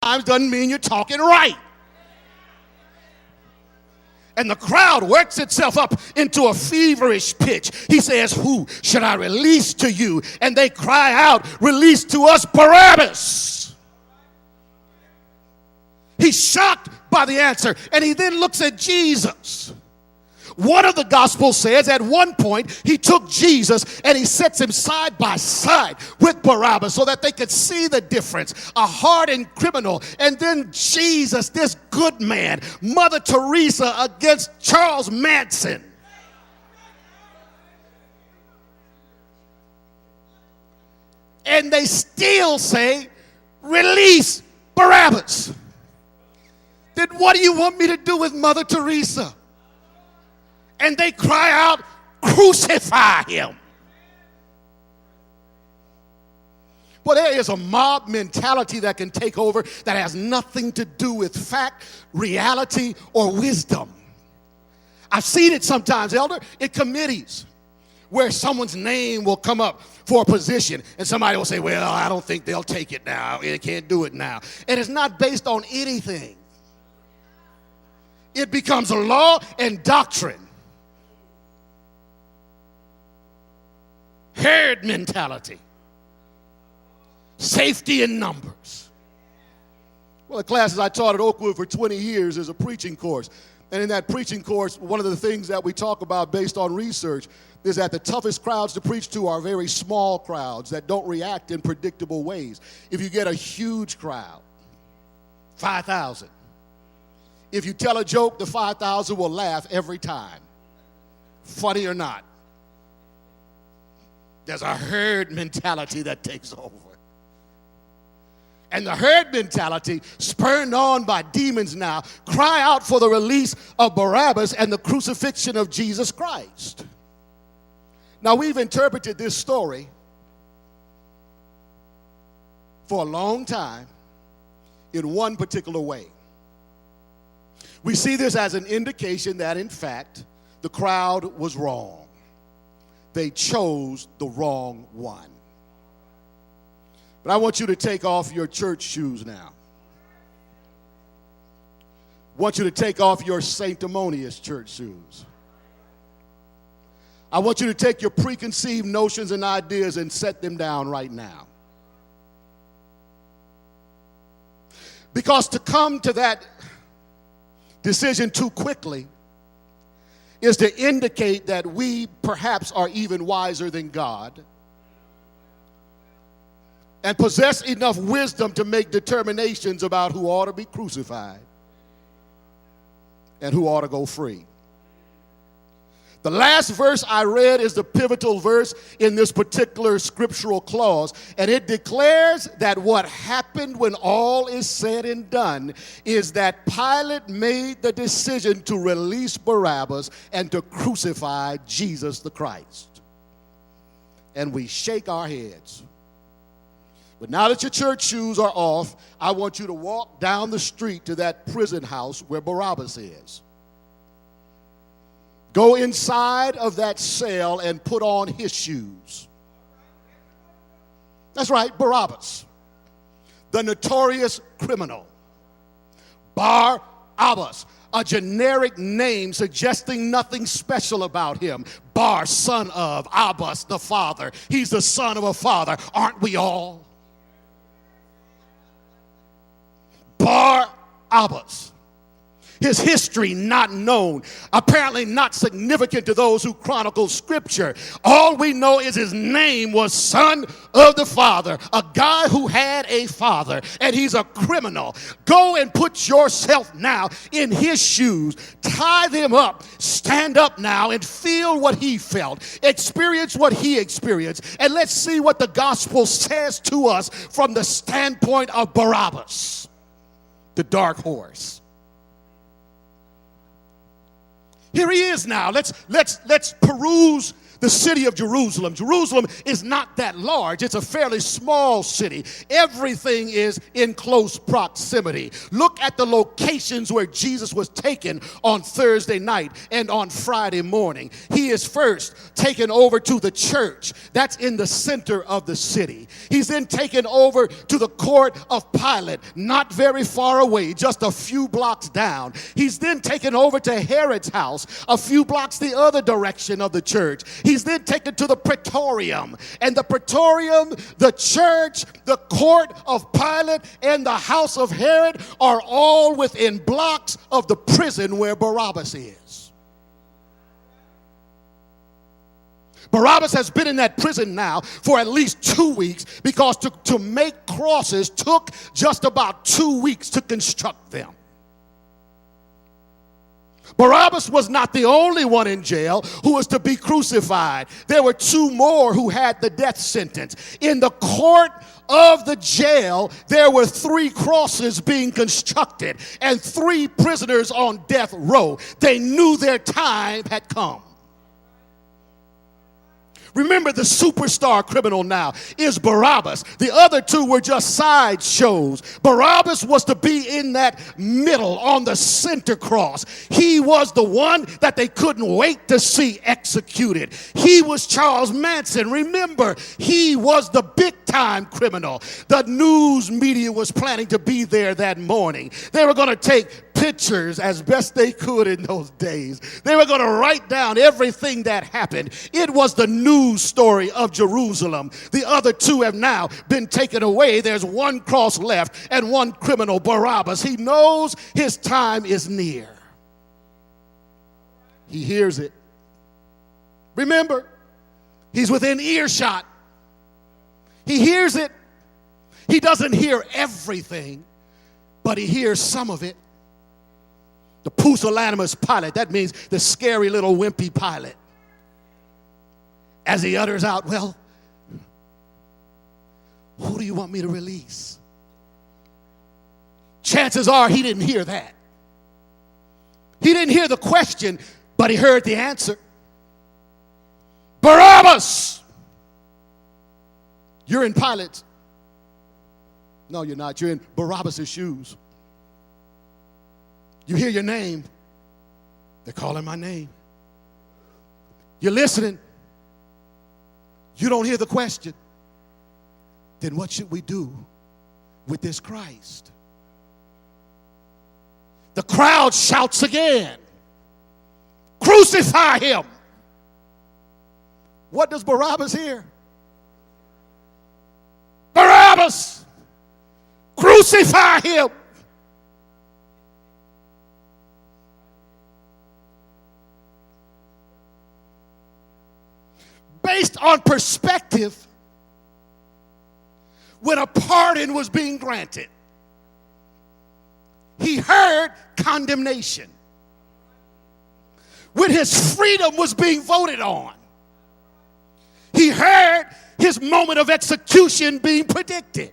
times doesn't mean you're talking right. And the crowd works itself up into a feverish pitch. He says, who should I release to you? And they cry out, release to us Barabbas. He's shocked by the answer, and he then looks at Jesus. One of the Gospels says at one point he took Jesus and he sets him side by side with Barabbas so that they could see the difference. A hardened criminal, and then Jesus, this good man, Mother Teresa against Charles Manson. And they still say, release Barabbas. Then what do you want me to do with Mother Teresa? And they cry out, crucify him. Well, there is a mob mentality that can take over that has nothing to do with fact, reality, or wisdom. I've seen it sometimes, Elder, in committees where someone's name will come up for a position and somebody will say, well, I don't think they'll take it now. They can't do it now. And it's not based on anything. It becomes a law and doctrine. Herd mentality. Safety in numbers. Well, the classes I taught at Oakwood for 20 years is a preaching course. And in that preaching course, one of the things that we talk about based on research is that the toughest crowds to preach to are very small crowds that don't react in predictable ways. If you get a huge crowd, 5,000. If you tell a joke, the 5,000 will laugh every time, funny or not. There's a herd mentality that takes over. And the herd mentality, spurred on by demons now, cry out for the release of Barabbas and the crucifixion of Jesus Christ. Now, we've interpreted this story for a long time in one particular way. We see this as an indication that, in fact, the crowd was wrong. They chose the wrong one. But I want you to take off your church shoes now. I want you to take off your sanctimonious church shoes. I want you to take your preconceived notions and ideas and set them down right now. Because to come to that decision too quickly is to indicate that we perhaps are even wiser than God and possess enough wisdom to make determinations about who ought to be crucified and who ought to go free. The last verse I read is the pivotal verse in this particular scriptural clause, and it declares that what happened when all is said and done is that Pilate made the decision to release Barabbas and to crucify Jesus the Christ. And we shake our heads. But now that your church shoes are off, I want you to walk down the street to that prison house where Barabbas is. Go inside of that cell and put on his shoes. That's right, Barabbas, the notorious criminal. Bar-Abbas, a generic name suggesting nothing special about him. Bar, son of, Abbas, the father. He's the son of a father. Aren't we all? Bar-Abbas. His history not known, apparently not significant to those who chronicle scripture. All we know is his name was son of the father, a guy who had a father, and he's a criminal. Go and put yourself now in his shoes, tie them up, stand up now and feel what he felt, experience what he experienced, and let's see what the gospel says to us from the standpoint of Barabbas, the dark horse. Here he is now. Let's peruse The city of Jerusalem. Jerusalem is not that large. It's a fairly small city. Everything is in close proximity. Look at the locations where Jesus was taken on Thursday night and on Friday morning. He is first taken over to the church. That's in the center of the city. He's then taken over to the court of Pilate, not very far away, just a few blocks down. He's then taken over to Herod's house, a few blocks the other direction of the church. He's then taken to the Praetorium. And the Praetorium, the church, the court of Pilate, and the house of Herod are all within blocks of the prison where Barabbas is. Barabbas has been in that prison now for at least 2 weeks because to make crosses took just about 2 weeks to construct them. Barabbas was not the only one in jail who was to be crucified. There were 2 more who had the death sentence. In the court of the jail, there were 3 crosses being constructed and 3 prisoners on death row. They knew their time had come. Remember, the superstar criminal now is Barabbas. The other 2 were just sideshows. Barabbas was to be in that middle on the center cross. He was the one that they couldn't wait to see executed. He was Charles Manson. Remember, he was the big-time criminal. The news media was planning to be there that morning. They were going to take pictures as best they could in those days. They were going to write down everything that happened. It was the news story of Jerusalem. The other 2 have now been taken away. There's 1 cross left and 1 criminal, Barabbas. He knows his time is near. He hears it. Remember, he's within earshot. He hears it. He doesn't hear everything, but he hears some of it. The pusillanimous Pilate, that means the scary little wimpy Pilate. As he utters out, well, who do you want me to release? Chances are he didn't hear that. He didn't hear the question, but he heard the answer. Barabbas! You're in Pilate's. No, you're not. You're in Barabbas' shoes. You hear your name. They're calling my name. You're listening. You don't hear the question. Then what should we do with this Christ? The crowd shouts again. Crucify him. What does Barabbas hear? Barabbas! Crucify him! Based on perspective, when a pardon was being granted, he heard condemnation. When his freedom was being voted on, he heard his moment of execution being predicted.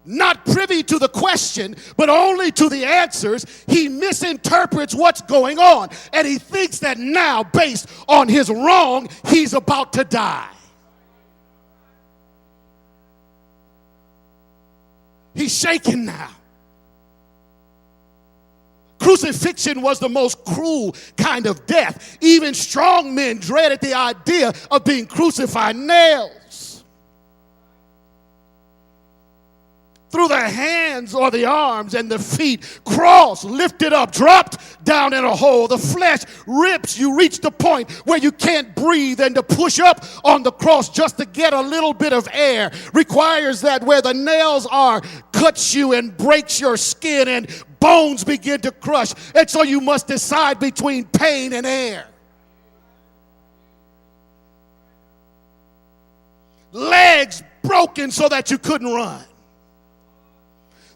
Not privy to the question, but only to the answers, he misinterprets what's going on. And he thinks that now, based on his wrong, he's about to die. He's shaken now. Crucifixion was the most cruel kind of death. Even strong men dreaded the idea of being crucified. Nails through the hands or the arms and the feet, cross, lifted up, dropped down in a hole. The flesh rips. You reach the point where you can't breathe, and to push up on the cross just to get a little bit of air requires that where the nails are cuts you and breaks your skin, and bones begin to crush. And so you must decide between pain and air. Legs broken so that you couldn't run.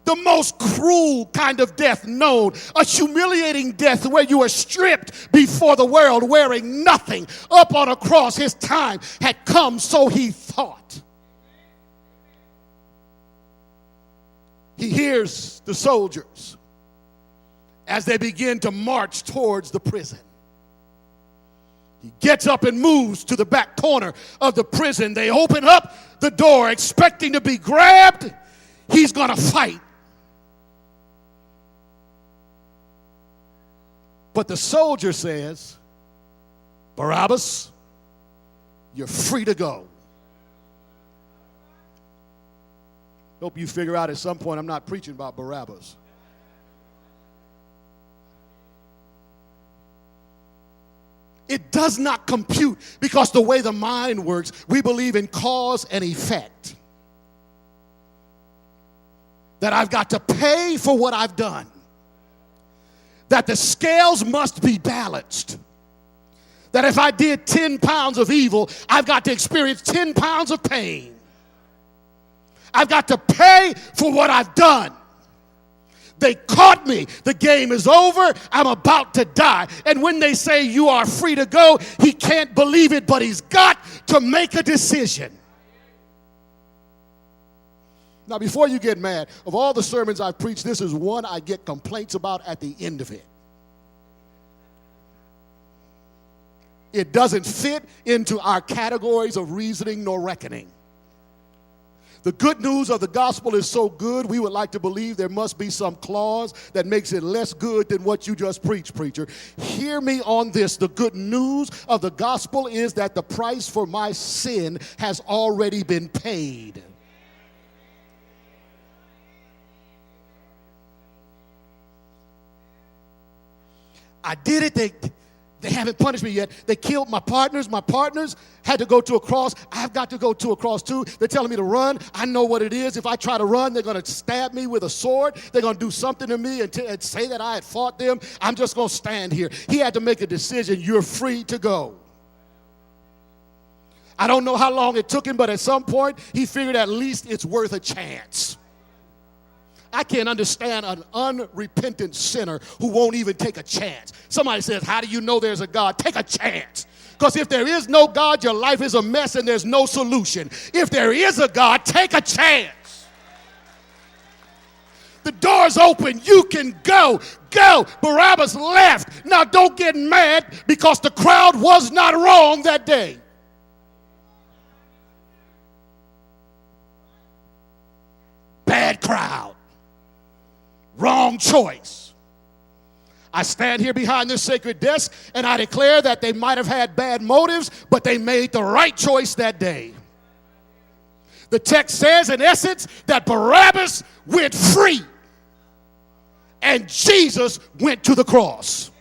The most cruel kind of death known, a humiliating death where you are stripped before the world wearing nothing. Up on a cross, his time had come, so he thought. He hears the soldiers as they begin to march towards the prison. He gets up and moves to the back corner of the prison. They open up the door expecting to be grabbed. He's going to fight. But the soldier says, Barabbas, you're free to go. Hope you figure out at some point I'm not preaching about Barabbas. It does not compute because the way the mind works, we believe in cause and effect. That I've got to pay for what I've done. That the scales must be balanced. That if I did 10 pounds of evil, I've got to experience 10 pounds of pain. I've got to pay for what I've done. They caught me. The game is over. I'm about to die. And when they say you are free to go, he can't believe it, but he's got to make a decision. Now, before you get mad, of all the sermons I've preached, this is one I get complaints about at the end of it. It doesn't fit into our categories of reasoning nor reckoning. The good news of the gospel is so good, we would like to believe there must be some clause that makes it less good than what you just preached, preacher. Hear me on this. The good news of the gospel is that the price for my sin has already been paid. I did it. They haven't punished me yet. They killed my partners. My partners had to go to a cross. I've got to go to a cross too. They're telling me to run. I know what it is. If I try to run, they're going to stab me with a sword. They're going to do something to me and say that I had fought them. I'm just going to stand here. He had to make a decision. You're free to go. I don't know how long it took him, but at some point, he figured at least it's worth a chance. I can't understand an unrepentant sinner who won't even take a chance. Somebody says, how do you know there's a God? Take a chance. Because if there is no God, your life is a mess and there's no solution. If there is a God, take a chance. The door's open. You can go. Go. Barabbas left. Now don't get mad because the crowd was not wrong that day. Bad crowd. Wrong choice. I stand here behind this sacred desk and I declare that they might have had bad motives, but they made the right choice that day. The text says, in essence, that Barabbas went free and Jesus went to the cross.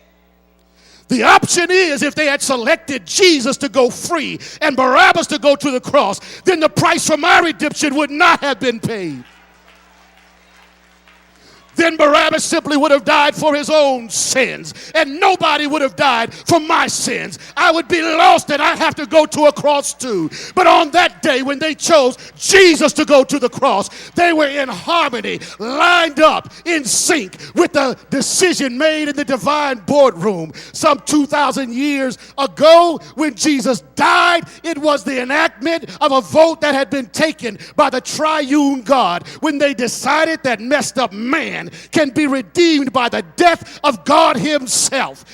The option is, if they had selected Jesus to go free and Barabbas to go to the cross, then the price for my redemption would not have been paid. Then Barabbas simply would have died for his own sins, and nobody would have died for my sins. I would be lost, and I'd have to go to a cross too. But on that day, when they chose Jesus to go to the cross, they were in harmony, lined up, in sync with the decision made in the divine boardroom. Some 2,000 years ago, when Jesus died, it was the enactment of a vote that had been taken by the triune God when they decided that messed up man can be redeemed by the death of God himself.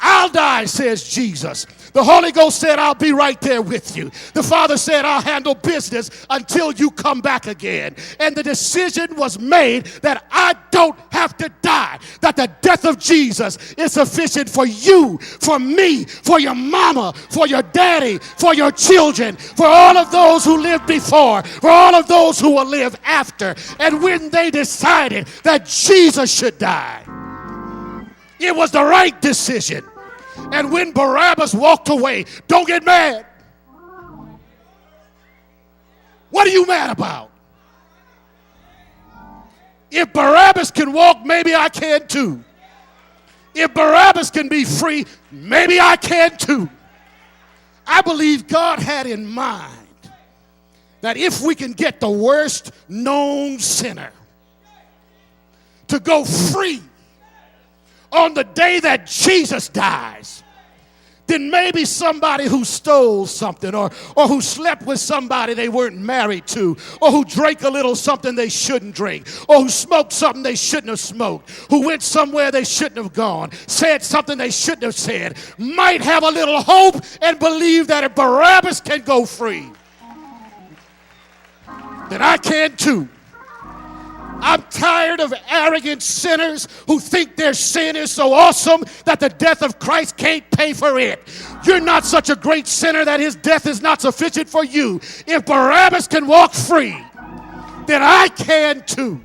I'll die, says Jesus. The Holy Ghost said, I'll be right there with you. The Father said, I'll handle business until you come back again. And the decision was made that I don't have to die, that the death of Jesus is sufficient for you, for me, for your mama, for your daddy, for your children, for all of those who lived before, for all of those who will live after. And when they decided that Jesus should die, it was the right decision. And when Barabbas walked away, don't get mad. What are you mad about? If Barabbas can walk, maybe I can too. If Barabbas can be free, maybe I can too. I believe God had in mind that if we can get the worst known sinner to go free on the day that Jesus dies, then maybe somebody who stole something or who slept with somebody they weren't married to, or who drank a little something they shouldn't drink, or who smoked something they shouldn't have smoked, who went somewhere they shouldn't have gone, said something they shouldn't have said, might have a little hope and believe that if Barabbas can go free, then I can too. I'm tired of arrogant sinners who think their sin is so awesome that the death of Christ can't pay for it. You're not such a great sinner that his death is not sufficient for you. If Barabbas can walk free, then I can too.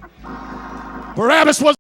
Barabbas was